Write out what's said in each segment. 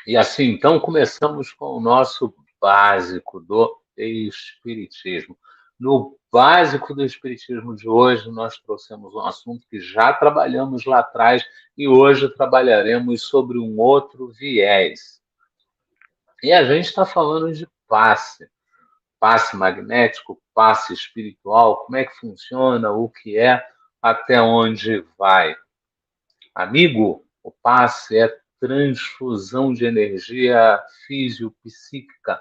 E assim, então, começamos com o nosso básico do Espiritismo. No básico do Espiritismo de hoje, nós trouxemos um assunto que já trabalhamos lá atrás e hoje trabalharemos sobre um outro viés. E a gente está falando de passe, passe magnético, passe espiritual, como é que funciona, o que é, até onde vai. Amigo, o passe é transfusão de energia fisiopsíquica,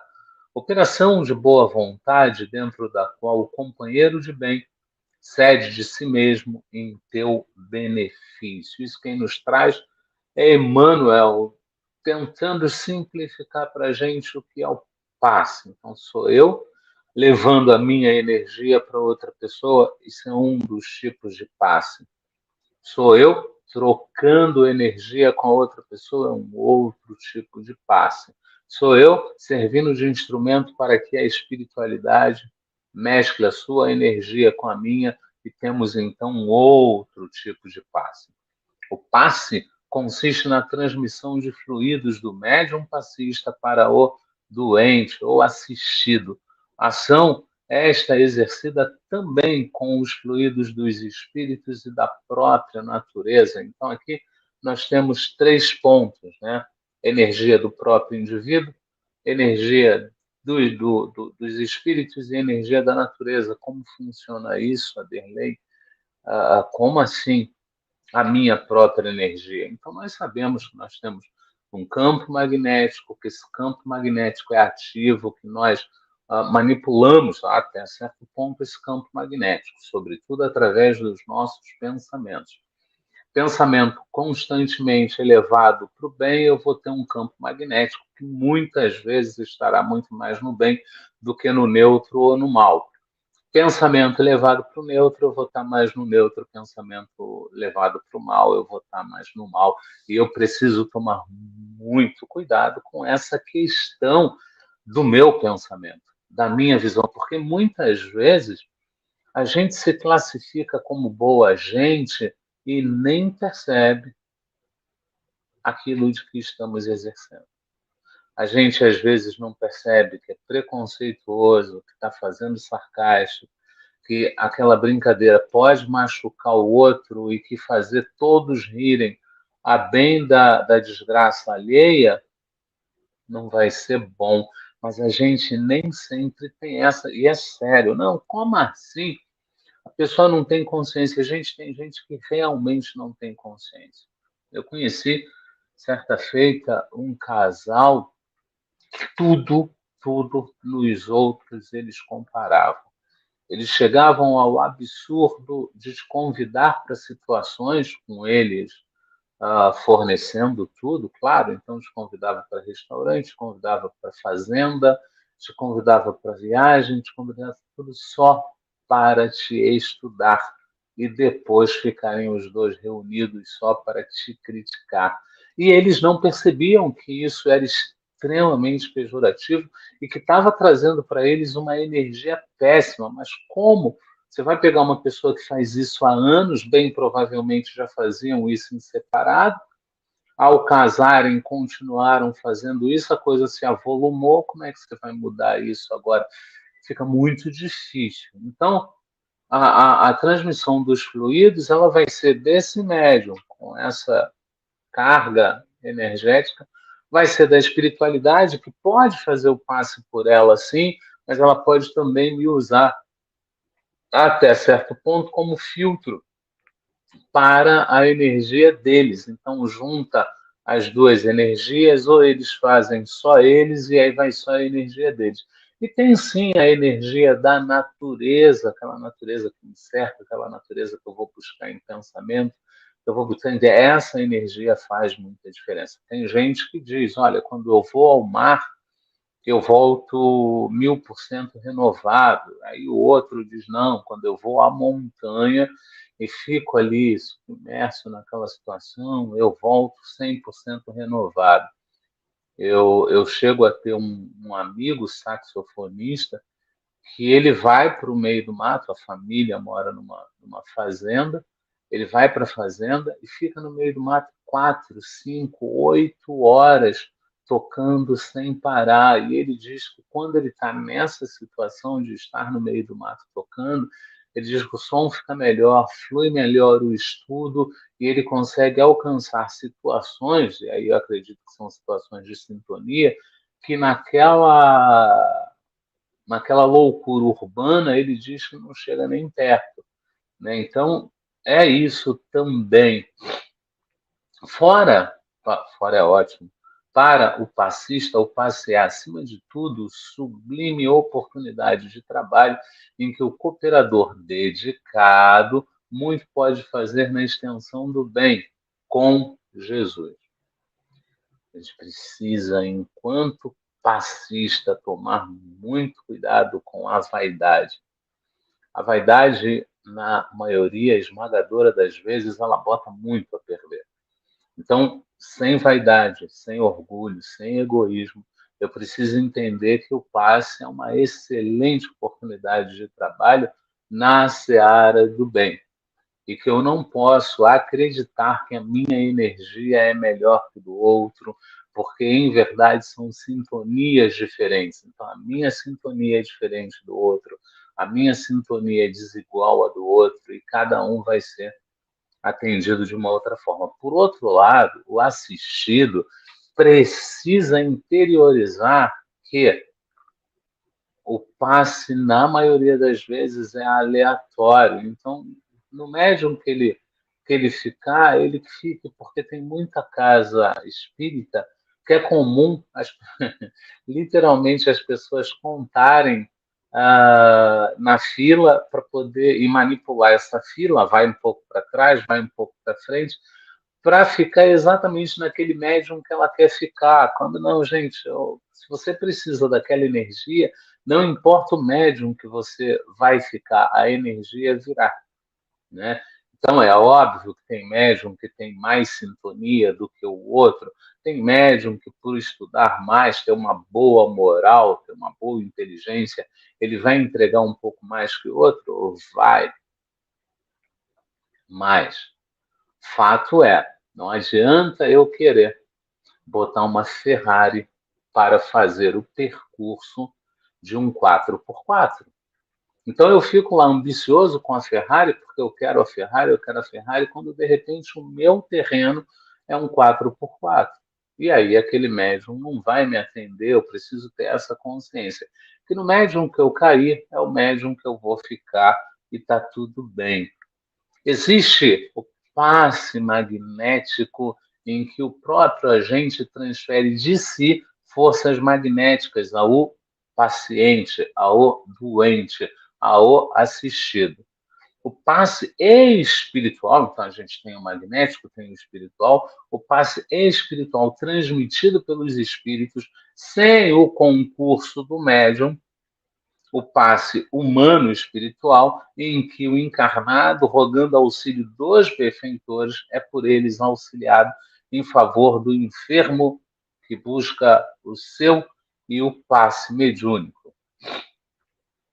operação de boa vontade dentro da qual o companheiro de bem cede de si mesmo em teu benefício. Isso quem nos traz é Emmanuel, tentando simplificar para a gente o que é o passe. Então, sou eu levando a minha energia para outra pessoa, isso é um dos tipos de passe. Sou eu trocando energia com a outra pessoa, é um outro tipo de passe. Sou eu servindo de instrumento para que a espiritualidade mescle a sua energia com a minha e temos então um outro tipo de passe. O passe consiste na transmissão de fluidos do médium passista para o doente ou assistido. A ação esta exercida também com os fluidos dos espíritos e da própria natureza. Então, aqui nós temos três pontos, né? Energia do próprio indivíduo, energia dos espíritos e energia da natureza. Como funciona isso, Aderlei? Como assim a minha própria energia? Então, nós sabemos que nós temos um campo magnético, que esse campo magnético é ativo, que nós manipulamos até certo ponto esse campo magnético, sobretudo através dos nossos pensamentos. Pensamento constantemente elevado para o bem, eu vou ter um campo magnético que muitas vezes estará muito mais no bem do que no neutro ou no mal. Pensamento levado para o neutro, eu vou estar mais no neutro. Pensamento levado para o mal, eu vou estar mais no mal. E eu preciso tomar muito cuidado com essa questão do meu pensamento, da minha visão, porque muitas vezes a gente se classifica como boa gente e nem percebe aquilo de que estamos exercendo. A gente às vezes não percebe que é preconceituoso, que está fazendo sarcástico, que aquela brincadeira pode machucar o outro e que fazer todos rirem a bem da desgraça alheia não vai ser bom. Mas a gente nem sempre tem essa, e é sério. Não, como assim? A pessoa não tem consciência. Gente, tem gente que realmente não tem consciência. Eu conheci, certa feita, um casal, tudo, tudo nos outros eles comparavam. Eles chegavam ao absurdo de te convidar para situações com eles fornecendo tudo, claro. Então, te convidava para restaurante, te convidava para fazenda, te convidava para viagem, te convidava tudo só para te estudar e depois ficarem os dois reunidos só para te criticar. E eles não percebiam que isso era extremamente pejorativo e que estava trazendo para eles uma energia péssima. Mas como você vai pegar uma pessoa que faz isso há anos, bem provavelmente já faziam isso em separado, ao casarem continuaram fazendo isso, a coisa se avolumou, como é que você vai mudar isso agora? Fica muito difícil. Então, a transmissão dos fluidos ela vai ser desse médium, com essa carga energética, vai ser da espiritualidade, que pode fazer o passe por ela, sim, mas ela pode também me usar até certo ponto como filtro para a energia deles. Então, junta as duas energias, ou eles fazem só eles, e aí vai só a energia deles. E tem sim a energia da natureza, aquela natureza que me cerca, aquela natureza que eu vou buscar em pensamento, eu vou buscar. Essa energia faz muita diferença. Tem gente que diz: olha, quando eu vou ao mar, eu volto 1000% renovado. Aí o outro diz: não, quando eu vou à montanha e fico ali submerso naquela situação, eu volto 100% renovado. Eu chego a ter um amigo saxofonista que ele vai para o meio do mato, a família mora numa fazenda, ele vai para a fazenda e fica no meio do mato 4, 5, 8 horas tocando sem parar. E ele diz que quando ele está nessa situação de estar no meio do mato tocando, ele diz que o som fica melhor, flui melhor o estudo e ele consegue alcançar situações, e aí eu acredito que são situações de sintonia, que naquela loucura urbana ele diz que não chega nem perto, né? Então, é isso também. Fora, fora é ótimo, para o passista, o passe é, acima de tudo, sublime oportunidade de trabalho em que o cooperador dedicado muito pode fazer na extensão do bem com Jesus. A gente precisa, enquanto passista, tomar muito cuidado com a vaidade. A vaidade, na maioria esmagadora das vezes, ela bota muito a perder. Então, sem vaidade, sem orgulho, sem egoísmo, eu preciso entender que o passe é uma excelente oportunidade de trabalho na seara do bem. E que eu não posso acreditar que a minha energia é melhor que do outro, porque em verdade são sintonias diferentes. Então, a minha sintonia é diferente do outro, a minha sintonia é desigual à do outro, e cada um vai ser atendido de uma outra forma. Por outro lado, o assistido precisa interiorizar que o passe, na maioria das vezes, é aleatório. Então, no médium que ele ficar, ele fique, porque tem muita casa espírita que é comum, literalmente, as pessoas contarem na fila para poder manipular essa fila, vai um pouco para trás, vai um pouco para frente, para ficar exatamente naquele médium que ela quer ficar. Quando não, gente, se você precisa daquela energia, não importa o médium que você vai ficar, a energia virá, né? Então, é óbvio que tem médium que tem mais sintonia do que o outro, tem médium que, por estudar mais, ter uma boa moral, ter uma boa inteligência, ele vai entregar um pouco mais que o outro? Vai. Mas, fato é, não adianta eu querer botar uma Ferrari para fazer o percurso de um 4x4. Então eu fico lá ambicioso com a Ferrari, porque eu quero a Ferrari, quando de repente o meu terreno é um 4x4. E aí aquele médium não vai me atender, eu preciso ter essa consciência. Que no médium que eu cair, é o médium que eu vou ficar e está tudo bem. Existe o passe magnético em que o próprio agente transfere de si forças magnéticas ao paciente, ao doente, ao assistido. O passe espiritual, então a gente tem o magnético, tem o espiritual, o passe espiritual transmitido pelos espíritos, sem o concurso do médium, o passe humano espiritual, em que o encarnado, rogando auxílio dos benfeitores, é por eles auxiliado em favor do enfermo que busca o seu, e o passe mediúnico,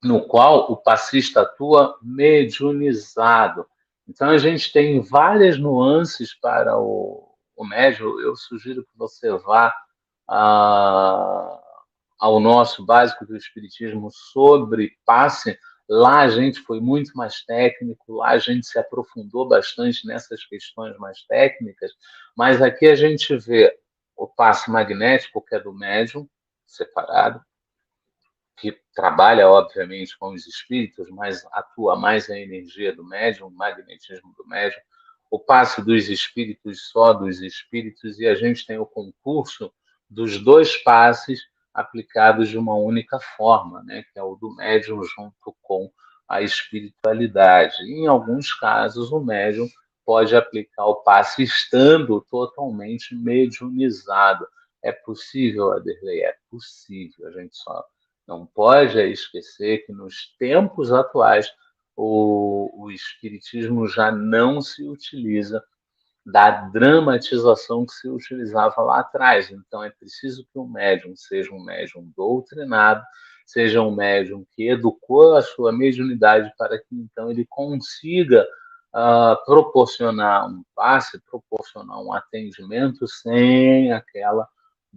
no qual o passista atua mediunizado. Então, a gente tem várias nuances para o médium. Eu sugiro que você vá a ao nosso básico do Espiritismo sobre passe, lá a gente foi muito mais técnico, lá a gente se aprofundou bastante nessas questões mais técnicas, mas aqui a gente vê o passe magnético, que é do médium, separado, que trabalha, obviamente, com os espíritos, mas atua mais a energia do médium, o magnetismo do médium, o passe dos espíritos só dos espíritos, e a gente tem o concurso dos dois passes aplicados de uma única forma, né, que é o do médium junto com a espiritualidade. E, em alguns casos, o médium pode aplicar o passe estando totalmente mediunizado. É possível, Aderlei? É possível. A gente só não pode esquecer que nos tempos atuais o espiritismo já não se utiliza da dramatização que se utilizava lá atrás. Então é preciso que o médium seja um médium doutrinado, seja um médium que educou a sua mediunidade para que então ele consiga proporcionar um passe, proporcionar um atendimento sem aquela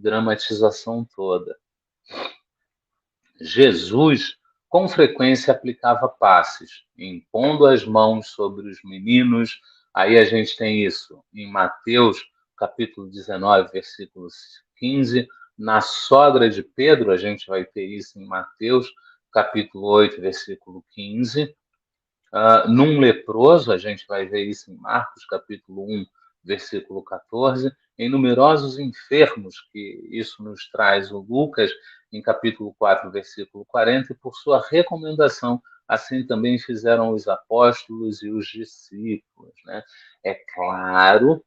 dramatização toda. Jesus, com frequência, aplicava passes, impondo as mãos sobre os meninos. Aí a gente tem isso em Mateus, capítulo 19, versículo 15. Na sogra de Pedro, a gente vai ter isso em Mateus, capítulo 8, versículo 15. Num leproso, a gente vai ver isso em Marcos, capítulo 1, versículo 14. Em numerosos enfermos, que isso nos traz o Lucas, em capítulo 4, versículo 40, e por sua recomendação, assim também fizeram os apóstolos e os discípulos. Né? É claro,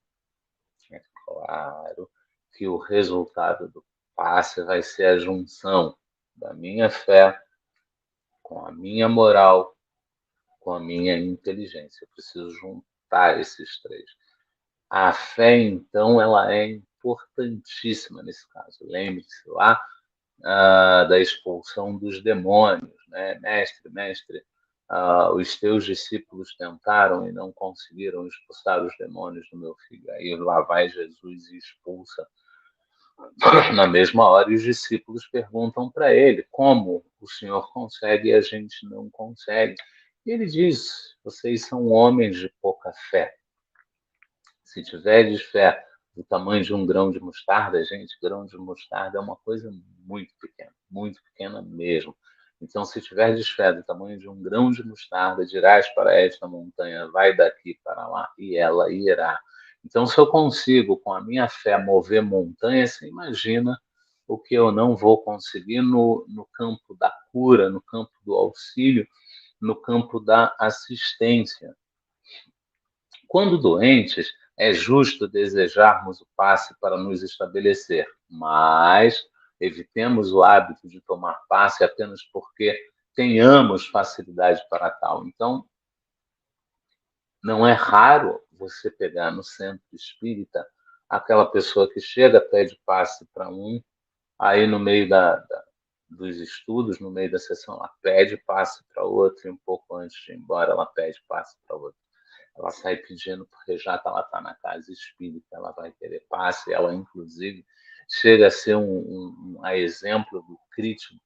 é claro que o resultado do passe vai ser a junção da minha fé com a minha moral, com a minha inteligência. Eu preciso juntar esses três. A fé, então, ela é importantíssima nesse caso. Lembre-se lá da expulsão dos demônios, né? Mestre, os teus discípulos tentaram e não conseguiram expulsar os demônios do meu filho. Aí lá vai Jesus e expulsa na mesma hora, os discípulos perguntam para ele como o Senhor consegue e a gente não consegue. E ele diz: vocês são homens de pouca fé. Se tiverdes fé do tamanho de um grão de mostarda, gente, grão de mostarda é uma coisa muito pequena mesmo. Então, se tiverdes fé do tamanho de um grão de mostarda, dirás para esta montanha, vai daqui para lá, e ela irá. Então, se eu consigo, com a minha fé, mover montanhas, você imagina o que eu não vou conseguir no campo da cura, no campo do auxílio, no campo da assistência. Quando doentes, é justo desejarmos o passe para nos estabelecer, mas evitemos o hábito de tomar passe apenas porque tenhamos facilidade para tal. Então, não é raro você pegar no centro espírita aquela pessoa que chega, pede passe para um, aí no meio dos estudos, no meio da sessão, ela pede passe para outro, e um pouco antes de ir embora, ela pede passe para outro. Ela sai pedindo, porque já que ela está na casa espírita, ela vai querer passe. Ela, inclusive, chega a ser a exemplo do crítico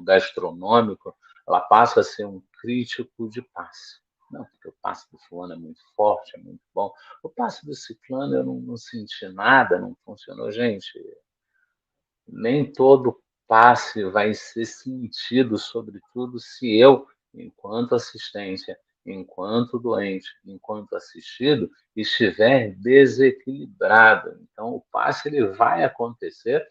gastronômico, ela passa a ser um crítico de passe. Não, porque o passe do fulano é muito forte, é muito bom. O passe do ciclano eu não senti nada, não funcionou. Gente, nem todo passe vai ser sentido, sobretudo se eu, enquanto assistência, enquanto doente, enquanto assistido, estiver desequilibrado. Então, o passe ele vai acontecer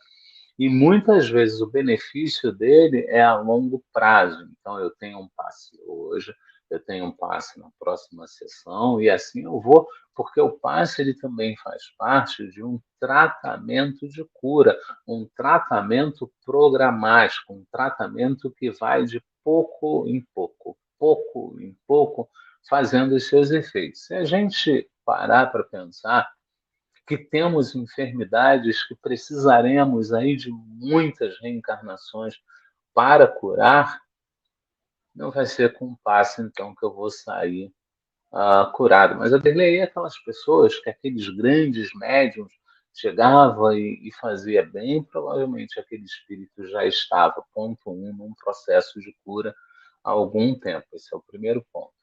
e muitas vezes o benefício dele é a longo prazo. Então, eu tenho um passe hoje, eu tenho um passe na próxima sessão, e assim eu vou, porque o passe ele também faz parte de um tratamento de cura, um tratamento programático, um tratamento que vai de pouco em pouco, fazendo os seus efeitos. Se a gente parar para pensar, que temos enfermidades que precisaremos aí de muitas reencarnações para curar, não vai ser com um passe, então, que eu vou sair curado. Mas eu delei aquelas pessoas que aqueles grandes médiums chegava e fazia bem, provavelmente aquele espírito já estava, ponto um, num processo de cura há algum tempo. Esse é o primeiro ponto.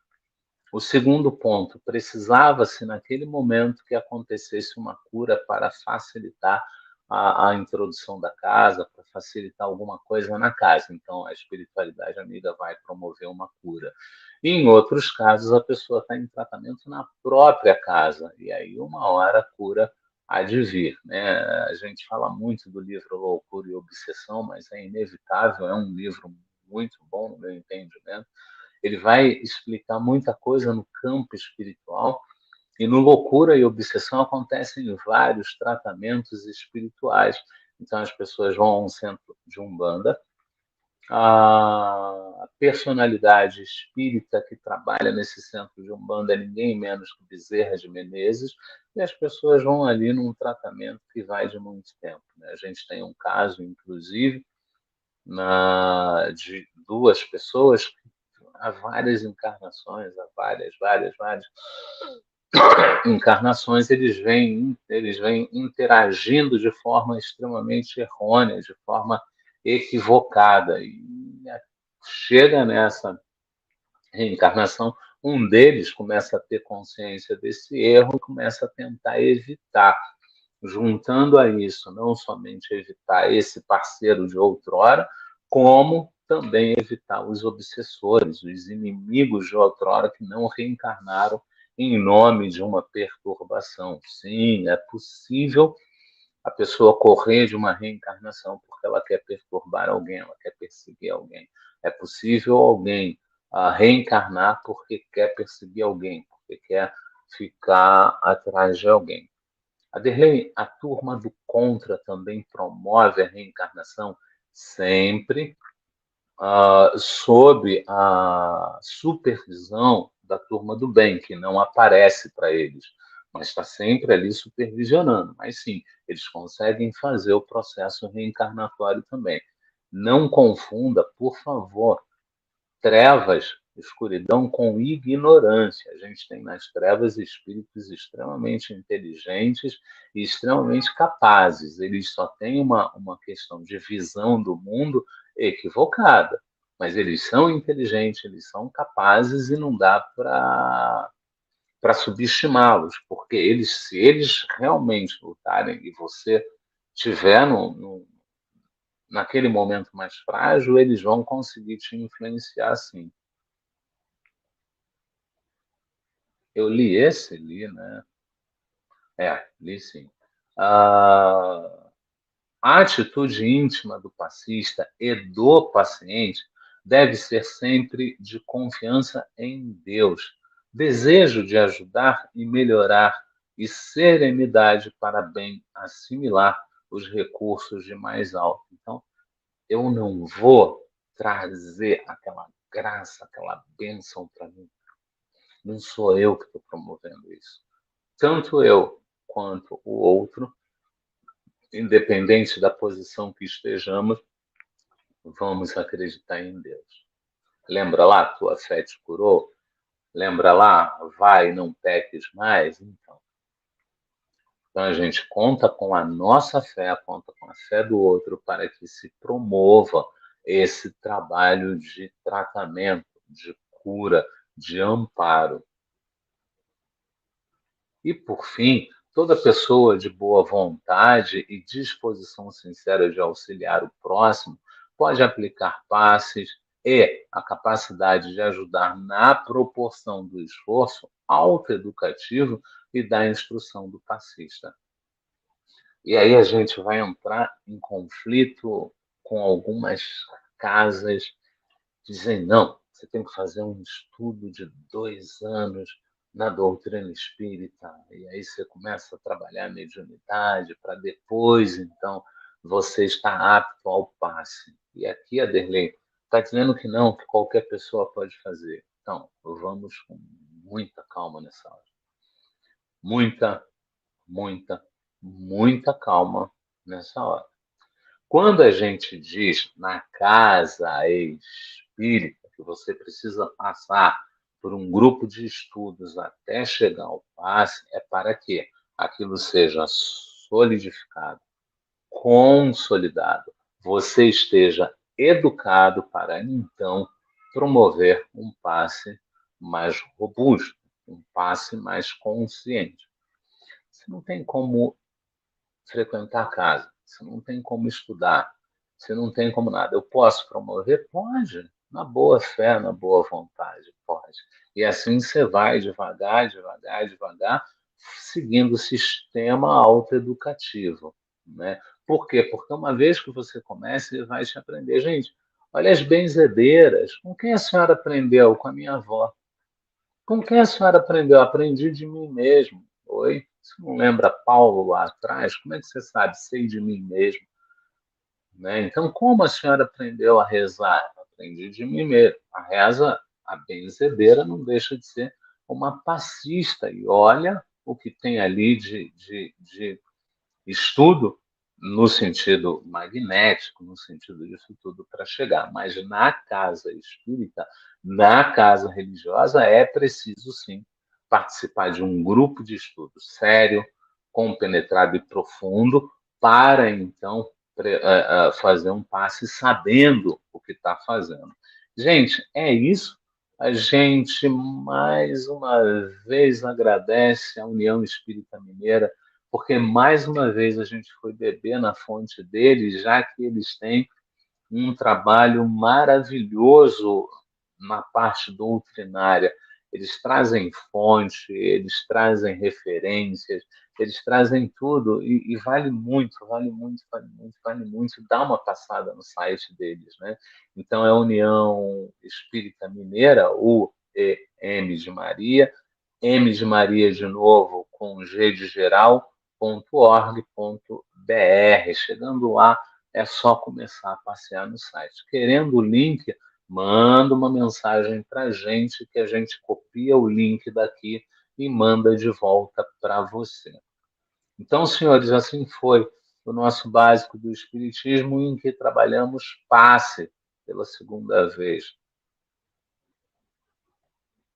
O segundo ponto, precisava-se naquele momento que acontecesse uma cura para facilitar a introdução da casa, para facilitar alguma coisa na casa. Então, a espiritualidade amiga vai promover uma cura. E, em outros casos, a pessoa está em tratamento na própria casa, e aí uma hora a cura há de vir. Né? A gente fala muito do livro Loucura e Obsessão, mas é inevitável, é um livro muito bom, no meu entendimento. Ele vai explicar muita coisa no campo espiritual, e no Loucura e Obsessão acontecem vários tratamentos espirituais. Então, as pessoas vão a um centro de Umbanda, a personalidade espírita que trabalha nesse centro de Umbanda é ninguém menos que Bezerra de Menezes, e as pessoas vão ali num tratamento que vai de muito tempo. Né? A gente tem um caso, inclusive, de duas pessoas há várias encarnações, há várias, encarnações, eles vêm interagindo de forma extremamente errônea, de forma equivocada. E chega nessa reencarnação, um deles começa a ter consciência desse erro e começa a tentar evitar, juntando a isso não somente evitar esse parceiro de outrora, como também evitar os obsessores, os inimigos de outrora que não reencarnaram em nome de uma perturbação. Sim, é possível a pessoa correr de uma reencarnação porque ela quer perturbar alguém, ela quer perseguir alguém. É possível alguém reencarnar porque quer perseguir alguém, porque quer ficar atrás de alguém. Aderley, a turma do contra também promove a reencarnação sempre sob a supervisão da turma do bem, que não aparece para eles, mas está sempre ali supervisionando. Mas sim, eles conseguem fazer o processo reencarnatório também. Não confunda, por favor, trevas, escuridão com ignorância. A gente tem nas trevas espíritos extremamente inteligentes e extremamente capazes. Eles só têm uma questão de visão do mundo equivocada. Mas eles são inteligentes, eles são capazes e não dá para subestimá-los, porque se eles realmente lutarem e você tiver naquele momento mais frágil, eles vão conseguir te influenciar sim. Eu li esse, li, né? Li sim. Ah, a atitude íntima do passista e do paciente deve ser sempre de confiança em Deus, desejo de ajudar e melhorar e serenidade para bem assimilar os recursos de mais alto. Então, eu não vou trazer aquela graça, aquela bênção para mim. Não sou eu que estou promovendo isso. Tanto eu quanto o outro, independente da posição que estejamos, vamos acreditar em Deus. Lembra lá, tua fé te curou? Lembra lá, vai, não peques mais? Então a gente conta com a nossa fé, conta com a fé do outro para que se promova esse trabalho de tratamento, de cura, de amparo. E, por fim, toda pessoa de boa vontade e disposição sincera de auxiliar o próximo pode aplicar passes e a capacidade de ajudar na proporção do esforço autoeducativo e da instrução do passista. E aí a gente vai entrar em conflito com algumas casas que dizem, não, você tem que fazer um estudo de 2 anos na doutrina espírita, e aí você começa a trabalhar a mediunidade para depois, então, você estar apto ao passe. E aqui, Aderlei, está dizendo que não, que qualquer pessoa pode fazer. Então, vamos com muita calma nessa hora. Muita, muita, muita calma nessa hora. Quando a gente diz na casa espírita que você precisa passar por um grupo de estudos até chegar ao passe, é para que aquilo seja solidificado, consolidado, você esteja educado para então promover um passe mais robusto, um passe mais consciente. Você não tem como frequentar a casa, você não tem como estudar, você não tem como nada. Eu posso promover? Pode, na boa fé, na boa vontade, pode. E assim você vai devagar, devagar, devagar, seguindo o sistema autoeducativo, né? Por quê? Porque uma vez que você começa, ele vai te aprender. Gente, olha as benzedeiras. Com quem a senhora aprendeu? Com a minha avó. Com quem a senhora aprendeu? Aprendi de mim mesmo. Oi? Você não lembra Paulo lá atrás? Como é que você sabe? Sei de mim mesmo. Né? Então, como a senhora aprendeu a rezar? Aprendi de mim mesmo. A reza, a benzedeira, não deixa de ser uma passista. E olha o que tem ali de estudo no sentido magnético, no sentido disso tudo para chegar. Mas na casa espírita, na casa religiosa, é preciso sim participar de um grupo de estudo sério, compenetrado e profundo, para então fazer um passe sabendo o que está fazendo. Gente, é isso. A gente mais uma vez agradece a União Espírita Mineira, porque mais uma vez a gente foi beber na fonte deles, já que eles têm um trabalho maravilhoso na parte doutrinária. Eles trazem fonte, eles trazem referências, eles trazem tudo e vale muito, vale muito, vale muito, vale muito. Dá uma passada no site deles, né? Então é a União Espírita Mineira, UEM de Maria, M de Maria de novo, com G de geral, .org.br. Chegando lá, é só começar a passear no site. Querendo o link, manda uma mensagem para a gente, que a gente copia o link daqui e manda de volta para você. Então, senhores, assim foi o nosso básico do Espiritismo, em que trabalhamos passe pela segunda vez.